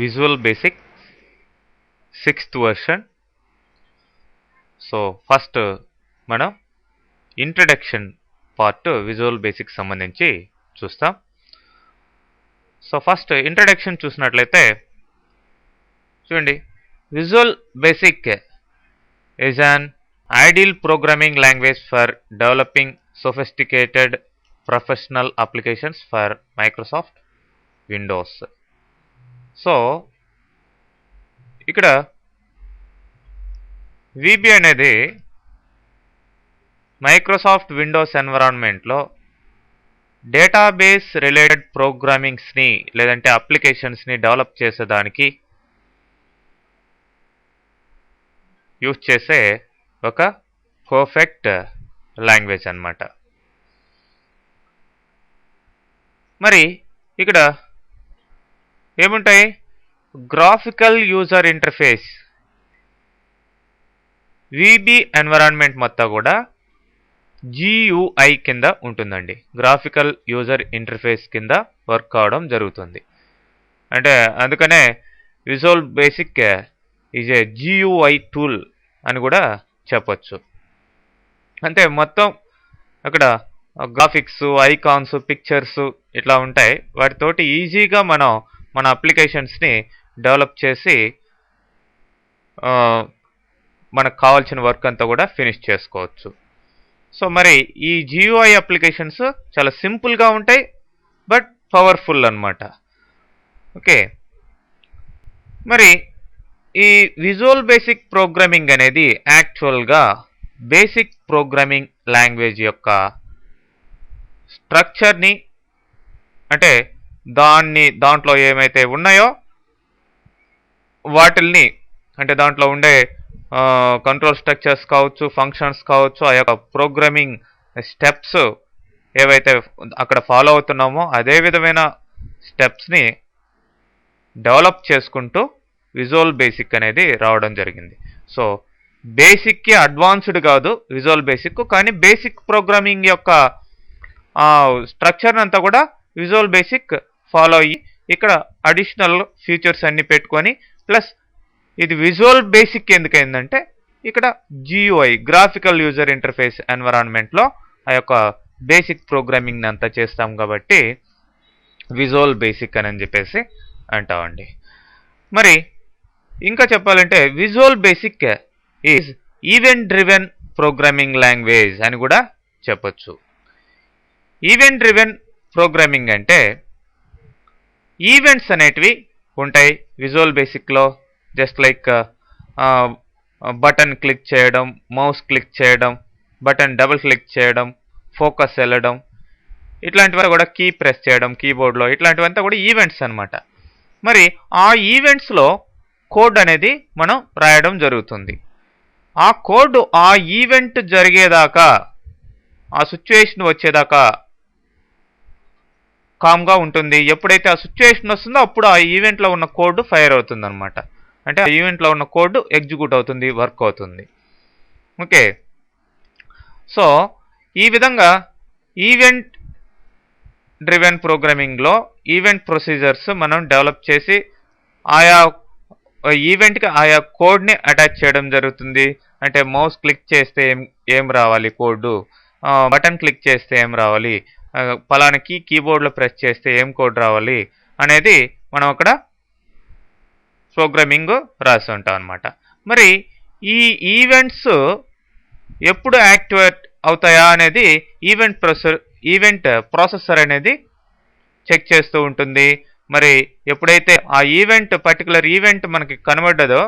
Visual Basic 6th version. So first మనం introduction part visual basic సంబంధించి చూస్తాం. So first introduction చూసినట్లయితే చూడండి, visual basic is an ideal programming language for developing sophisticated professional applications for Microsoft Windows. So ఇక్కడ VB అనేది Microsoft Windows ఎన్విరాన్మెంట్లో database related ప్రోగ్రామింగ్స్ని లేదంటే అప్లికేషన్స్ని develop చేసేదానికి use చేసే ఒక పర్ఫెక్ట్ లాంగ్వేజ్ అన్నమాట. మరి ఇక్కడ ఏముంటాయి? Graphical user interface. VB environment మొత్తం కూడా GUI కింద ఉంటుందండి. గ్రాఫికల్ యూజర్ ఇంటర్ఫేస్ కింద వర్క్ కావడం జరుగుతుంది. అంటే అందుకనే visual basic is a GUI tool అని కూడా చెప్పచ్చు. అంటే మొత్తం అక్కడ గ్రాఫిక్స్, ఐకాన్స్, పిక్చర్స్ ఇట్లా ఉంటాయి. వాటితోటి ఈజీగా మనం మన అప్లికేషన్స్ని డెవలప్ చేసి మనకు కావాల్సిన వర్క్ అంతా కూడా ఫినిష్ చేసుకోవచ్చు. సో మరి ఈ GUI అప్లికేషన్స్ చాలా సింపుల్గా ఉంటాయి, బట్ పవర్ఫుల్ అన్నమాట. ఓకే, మరి ఈ విజువల్ బేసిక్ ప్రోగ్రామింగ్ అనేది యాక్చువల్గా బేసిక్ ప్రోగ్రామింగ్ లాంగ్వేజ్ యొక్క స్ట్రక్చర్ని, అంటే దాంట్లో ఏమైతే ఉన్నాయో వాటిల్ని, అంటే దాంట్లో ఉండే కంట్రోల్ స్ట్రక్చర్స్ కావచ్చు, ఫంక్షన్స్ కావచ్చు, ఆ యొక్క ప్రోగ్రామింగ్ స్టెప్స్ ఏవైతే అక్కడ ఫాలో అవుతున్నామో అదే విధమైన స్టెప్స్ని డెవలప్ చేసుకుంటూ విజువల్ బేసిక్ అనేది రావడం జరిగింది. సో బేసిక్కి అడ్వాన్స్డ్ కాదు విజువల్ బేసిక్, కానీ బేసిక్ ప్రోగ్రామింగ్ యొక్క స్ట్రక్చర్ అంతా కూడా విజువల్ బేసిక్ ఫాలో అయ్యి ఇక్కడ అడిషనల్ ఫీచర్స్ అన్ని పెట్టుకొని, ప్లస్ ఇది విజువల్ బేసిక్ ఎందుకైందంటే ఇక్కడ GUI గ్రాఫికల్ యూజర్ ఇంటర్ఫేస్ ఎన్విరాన్మెంట్లో ఆ యొక్క బేసిక్ ప్రోగ్రామింగ్ అంతా చేస్తాం కాబట్టి విజువల్ బేసిక్ అని చెప్పేసి అంటామండి. మరి ఇంకా చెప్పాలంటే visual basic is event driven programming language అని కూడా చెప్పచ్చు. ఈవెంట్ డ్రివెన్ ప్రోగ్రామింగ్ అంటే ఈవెంట్స్ అనేటివి ఉంటాయి విజువల్ బేసిక్లో. జస్ట్ లైక్ బటన్ క్లిక్ చేయడం, మౌస్ క్లిక్ చేయడం, బటన్ డబుల్ క్లిక్ చేయడం, ఫోకస్ వెళ్ళడం, ఇట్లాంటివి కూడా కీ ప్రెస్ చేయడం కీబోర్డ్లో, ఇట్లాంటివంతా కూడా ఈవెంట్స్ అన్నమాట. మరి ఆ ఈవెంట్స్లో కోడ్ అనేది మనం రాయడం జరుగుతుంది. ఆ కోడ్ ఆ ఈవెంట్ జరిగేదాకా, ఆ సిచ్యువేషన్ వచ్చేదాకా కామ్గా ఉంటుంది. ఎప్పుడైతే ఆ సిచ్యువేషన్ వస్తుందో అప్పుడు ఆ ఈవెంట్లో ఉన్న కోడ్ ఫైర్ అవుతుంది అనమాట. అంటే ఆ ఈవెంట్లో ఉన్న కోడ్ ఎగ్జిక్యూట్ అవుతుంది, వర్క్ అవుతుంది. ఓకే, సో ఈ విధంగా ఈవెంట్ డ్రివెన్ ప్రోగ్రామింగ్లో ఈవెంట్ ప్రొసీజర్స్ మనం డెవలప్ చేసి ఆయా ఈవెంట్కి ఆయా కోడ్ని అటాచ్ చేయడం జరుగుతుంది. అంటే మౌస్ క్లిక్ చేస్తే ఏం రావాలి కోడ్, బటన్ క్లిక్ చేస్తే ఏం రావాలి, పలానా కీబోర్డ్లో ప్రెస్ చేస్తే ఏం కోడ్ రావాలి అనేది మనం అక్కడ ప్రోగ్రామింగ్ రాసి ఉంటాం అనమాట. మరి ఈ ఈవెంట్స్ ఎప్పుడు యాక్టివేట్ అవుతాయా అనేది ఈవెంట్ ప్రాసెసర్ అనేది చెక్ చేస్తూ ఉంటుంది. మరి ఎప్పుడైతే ఆ పర్టికులర్ ఈవెంట్ మనకి కనబడ్డదో,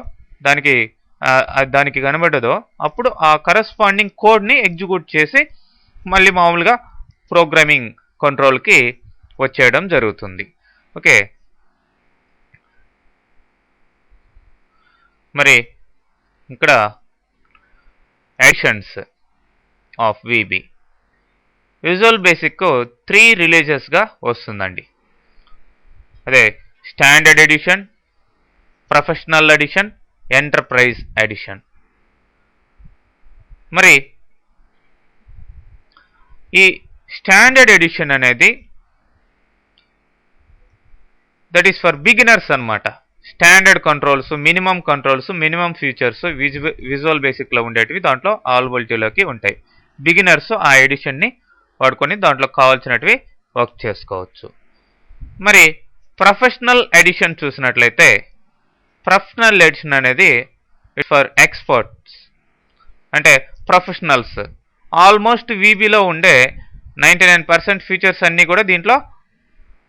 దానికి కనబడ్డదో అప్పుడు ఆ కరస్పాండింగ్ కోడ్ని ఎగ్జిక్యూట్ చేసి మళ్ళీ మామూలుగా ప్రోగ్రామింగ్ కంట్రోల్కి వచ్చేయడం జరుగుతుంది. ఓకే, మరి ఇక్కడ editions of VB visual basic 3 రిలీజెస్గా వస్తుందండి. అదే standard edition, professional edition, enterprise edition. మరి ఈ స్టాండర్డ్ ఎడిషన్ అనేది దట్ ఈస్ ఫర్ బిగినర్స్ అన్నమాట. Standard controls, minimum features visual బేసిక్లో ఉండేటివి దాంట్లో ఆల్బిలిటీలోకి ఉంటాయి. బిగినర్స్ ఆ ఎడిషన్ని వాడుకొని దాంట్లో కావాల్సినటివి వర్క్ చేసుకోవచ్చు. మరి ప్రొఫెషనల్ ఎడిషన్ చూసినట్లయితే ప్రొఫెషనల్ ఎడిషన్ అనేది ఫర్ ఎక్స్పర్ట్స్, అంటే ప్రొఫెషనల్స్. ఆల్మోస్ట్ వీబీలో ఉండే 99% ఫీచర్స్ అన్నీ కూడా దీంట్లో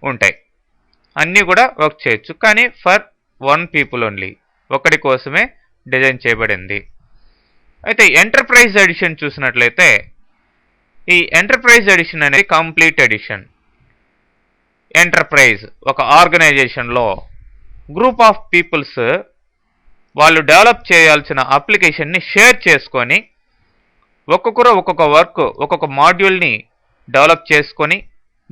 ఉంటాయి, అన్నీ కూడా వర్క్ చేయొచ్చు. కానీ ఫర్ వన్ పీపుల్ ఓన్లీ, ఒకటి కోసమే డిజైన్ చేయబడింది. అయితే ఎంటర్ప్రైజ్ ఎడిషన్ చూసినట్లయితే ఈ ఎంటర్ప్రైజ్ ఎడిషన్ అనేది కంప్లీట్ ఎడిషన్. ఎంటర్ప్రైజ్ ఒక ఆర్గనైజేషన్లో గ్రూప్ ఆఫ్ పీపుల్స్ వాళ్ళు డెవలప్ చేయాల్సిన అప్లికేషన్ని షేర్ చేసుకొని ఒక్కొక్కరు ఒక్కొక్క వర్క్, ఒక్కొక్క మాడ్యూల్ని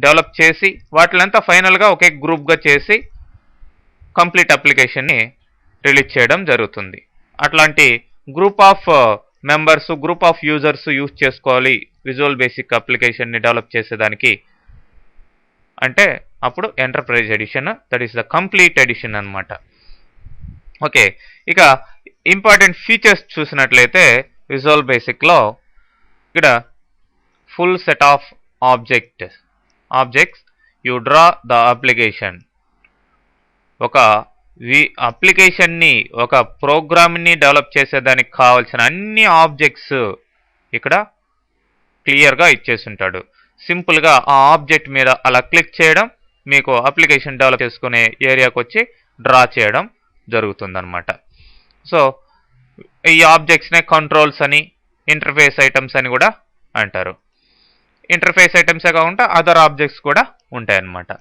డెవలప్ చేసి వాటిలంతా ఫైనల్గా ఒకే గ్రూప్గా చేసి కంప్లీట్ అప్లికేషన్ని రిలీజ్ చేయడం జరుగుతుంది. అట్లాంటి group of members, group of users use చేసుకోవాలి విజువల్ బేసిక్ అప్లికేషన్ని డెవలప్ చేసేదానికి అంటే అప్పుడు enterprise edition, that is the complete edition అన్నమాట. ఓకే, ఇక ఇంపార్టెంట్ ఫీచర్స్ చూసినట్లయితే విజువల్ బేసిక్లో ఇక్కడ full set of objects you draw the application. ఒక అప్లికేషన్ని, ఒక ప్రోగ్రామ్ని డెవలప్ చేసేదానికి కావాల్సిన అన్ని ఆబ్జెక్ట్స్ ఇక్కడ క్లియర్గా ఇచ్చేసి ఉంటాడు. సింపుల్గా ఆ ఆబ్జెక్ట్ మీద అలా క్లిక్ చేయడం, మీకు అప్లికేషన్ డెవలప్ చేసుకునే ఏరియాకి వచ్చి డ్రా చేయడం జరుగుతుందన్నమాట. సో ఈ ఆబ్జెక్ట్స్నే కంట్రోల్స్ అని, ఇంటర్ఫేస్ ఐటమ్స్ అని కూడా అంటారు. ఇంటర్ఫేస్ ఐటమ్సే కాకుండా అదర్ ఆబ్జెక్ట్స్ కూడా ఉంటాయన్నమాట.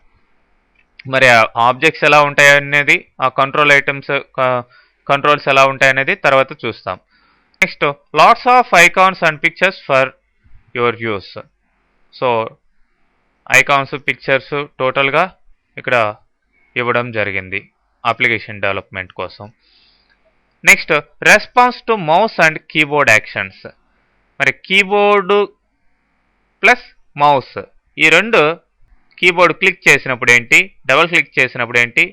మరి ఆ ఆబ్జెక్ట్స్ ఎలా ఉంటాయనేది, ఆ కంట్రోల్స్ ఎలా ఉంటాయనేది తర్వాత చూస్తాం. Next lots of icons and pictures for your use. So icons, pictures టోటల్గా ఇక్కడ ఇవ్వడం జరిగింది అప్లికేషన్ డెవలప్మెంట్ కోసం. Next response to mouse and keyboard actions. మరి కీబోర్డు ప్లస్ మౌస్ ఈ రెండు, కీబోర్డ్ క్లిక్ చేసినప్పుడు ఏంటి, డబుల్ క్లిక్ చేసినప్పుడు ఏంటి,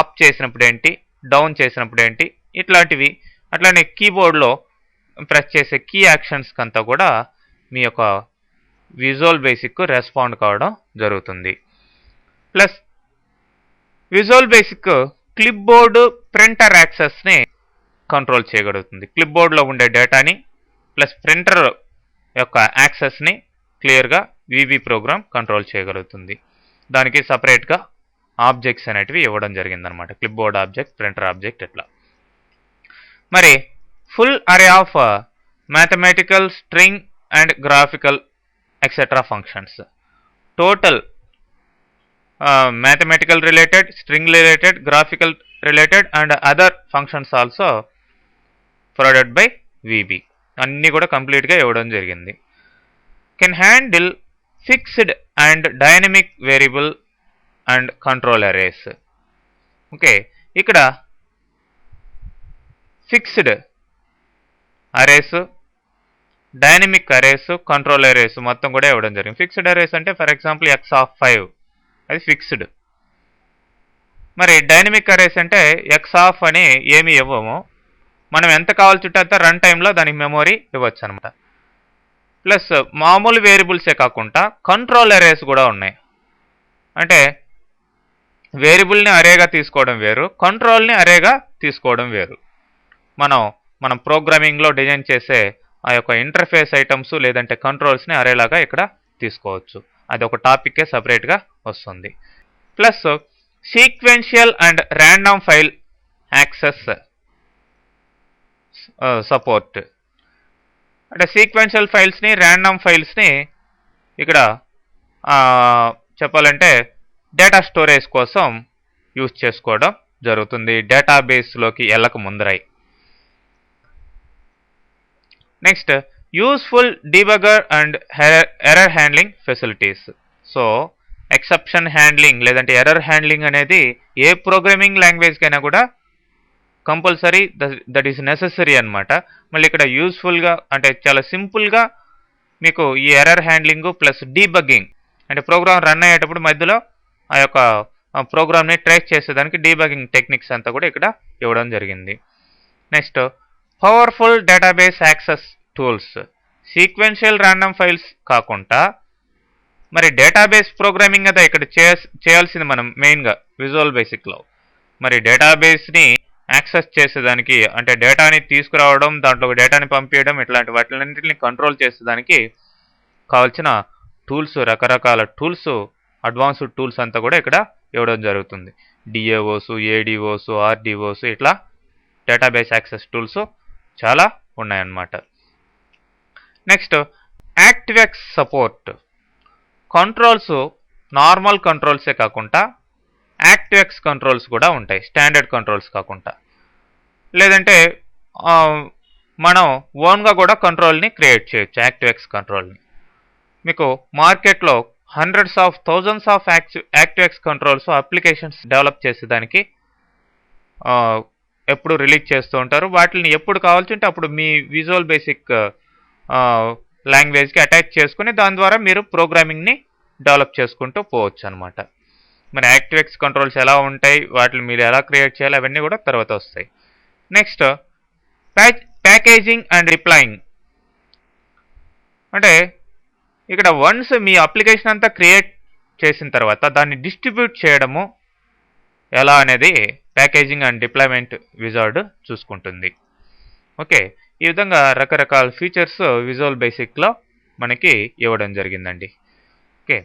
అప్ చేసినప్పుడు ఏంటి, డౌన్ చేసినప్పుడు ఏంటి, ఇట్లాంటివి. అట్లానే కీబోర్డ్లో ప్రెస్ చేసే కీ యాక్షన్స్కి అంతా కూడా మీ యొక్క విజువల్ బేసిక్ రెస్పాండ్ కావడం జరుగుతుంది. Plus visual basic clipboard, printer యాక్సెస్ని కంట్రోల్ చేయగలుగుతుంది. క్లిప్ బోర్డ్లో ఉండే డేటాని ప్లస్ ప్రింటర్ యొక్క యాక్సెస్ని క్లియర్గా విబి ప్రోగ్రామ్ కంట్రోల్ చేయగలుగుతుంది. దానికి సపరేట్గా ఆబ్జెక్ట్స్ అనేటివి ఇవ్వడం జరిగిందనమాట. Clip board object, printer object ఇట్లా. మరి ఫుల్ అరే of mathematical, string and graphical etcetera functions. Total mathematical related, string related, graphical related and other functions also provided by VB. అన్నీ కూడా కంప్లీట్గా ఇవ్వడం జరిగింది. Can handle fixed and dynamic variable and control arrays. Okay, ఇక్కడ fixed arrays, dynamic arrays, control arrays మొత్తం కూడా ఇవ్వడం జరిగింది. ఫిక్స్డ్ అరేస్ అంటే ఫర్ ఎగ్జాంపుల్ x(5) అది ఫిక్స్డ్. మరి డైనమిక్ అరేస్ అంటే x() అని ఏమి ఇవ్వము, మనం ఎంత కావాల్సి ఉంటే అంత రన్ టైంలో దానికి మెమొరీ ఇవ్వచ్చు అనమాట. ప్లస్ మామూలు వేరియబుల్సే కాకుండా కంట్రోల్ అరేస్ కూడా ఉన్నాయి. అంటే వేరియబుల్ని అరేగా తీసుకోవడం వేరు, కంట్రోల్ని అరేగా తీసుకోవడం వేరు. మనం ప్రోగ్రామింగ్లో డిజైన్ చేసే ఆ యొక్క ఇంటర్ఫేస్ ఐటమ్స్ లేదంటే కంట్రోల్స్ని అరేలాగా ఇక్కడ తీసుకోవచ్చు. అది ఒక టాపిక్కే సపరేట్గా వస్తుంది. Plus sequential and random file access support. అంటే సీక్వెన్షియల్ ఫైల్స్ని, ర్యాండమ్ ఫైల్స్ని ఇక్కడ చెప్పాలంటే డేటా స్టోరేజ్ కోసం యూజ్ చేసుకోవడం జరుగుతుంది, డేటాబేస్లోకి వెళ్ళక ముందరై. Next useful debugger and error handling facilities. So exception handling లేదంటే ఎర్రర్ హ్యాండ్లింగ్ అనేది ఏ ప్రోగ్రామింగ్ లాంగ్వేజ్కైనా కూడా కంపల్సరీ, దట్ ఈస్ నెసెసరీ అనమాట. మళ్ళీ ఇక్కడ యూస్ఫుల్గా అంటే చాలా సింపుల్గా మీకు ఈ ఎర్రర్ హ్యాండ్లింగ్ ప్లస్ డీబగ్గింగ్ అంటే ప్రోగ్రామ్ రన్ అయ్యేటప్పుడు మధ్యలో ఆ యొక్క ప్రోగ్రామ్ని ట్రేస్ చేసేదానికి డీబగింగ్ టెక్నిక్స్ అంతా కూడా ఇక్కడ ఇవ్వడం జరిగింది. Next powerful database access tools. Sequential random files కాకుండా మరి డేటాబేస్ ప్రోగ్రామింగ్ కదా ఇక్కడ చేయాల్సింది మనం మెయిన్గా విజువల్ బేసిక్లో. మరి డేటాబేస్ని యాక్సెస్ చేసేదానికి అంటే డేటాని తీసుకురావడం, దాంట్లో డేటాని పంపించడం, ఇట్లాంటి వాటిలన్నింటిని కంట్రోల్ చేసేదానికి కావాల్సిన టూల్స్, రకరకాల టూల్స్, అడ్వాన్స్డ్ టూల్స్ అంతా కూడా ఇక్కడ ఇవ్వడం జరుగుతుంది. డిఏఓస్, ఏడిఓస్, ఆర్డిఓస్, ఇట్లా డేటాబేస్ యాక్సెస్ టూల్స్ చాలా ఉన్నాయన్నమాట. Next ActiveX support. Controls normal కంట్రోల్సే కాకుండా యాక్టివ్ఎక్స్ కంట్రోల్స్ కూడా ఉంటాయి, స్టాండర్డ్ కంట్రోల్స్ కాకుండా. లేదంటే మనం ఓన్గా కూడా కంట్రోల్ని క్రియేట్ చేయొచ్చు, యాక్టివ్ఎక్స్ కంట్రోల్ని. మీకు మార్కెట్లో hundreds of thousands of ActiveX controls applications develop చేసేదానికి ఎప్పుడు రిలీజ్ చేస్తూ ఉంటారు. వాటిని ఎప్పుడు కావాల్సింటే అప్పుడు మీ విజువల్ బేసిక్ లాంగ్వేజ్కి అటాచ్ చేసుకుని దాని ద్వారా మీరు ప్రోగ్రామింగ్ని డెవలప్ చేసుకుంటూ పోవచ్చు అనమాట. మరి యాక్టివ్ఎక్స్ కంట్రోల్స్ ఎలా ఉంటాయి, వాటిని మీరు ఎలా క్రియేట్ చేయాలి, అవన్నీ కూడా తర్వాత వస్తాయి. Next packaging and replying. అంటే ఇక్కడ వన్స్ మీ అప్లికేషన్ అంతా క్రియేట్ చేసిన తర్వాత దాన్ని డిస్ట్రిబ్యూట్ చేయడము ఎలా అనేది ప్యాకేజింగ్ అండ్ డిప్లాయ్మెంట్ విజార్డ్ చూసుకుంటుంది. ఓకే, ఈ విధంగా రకరకాల ఫీచర్స్ విజువల్ బేసిక్లో మనకి ఇవ్వడం జరిగిందండి. ఓకే.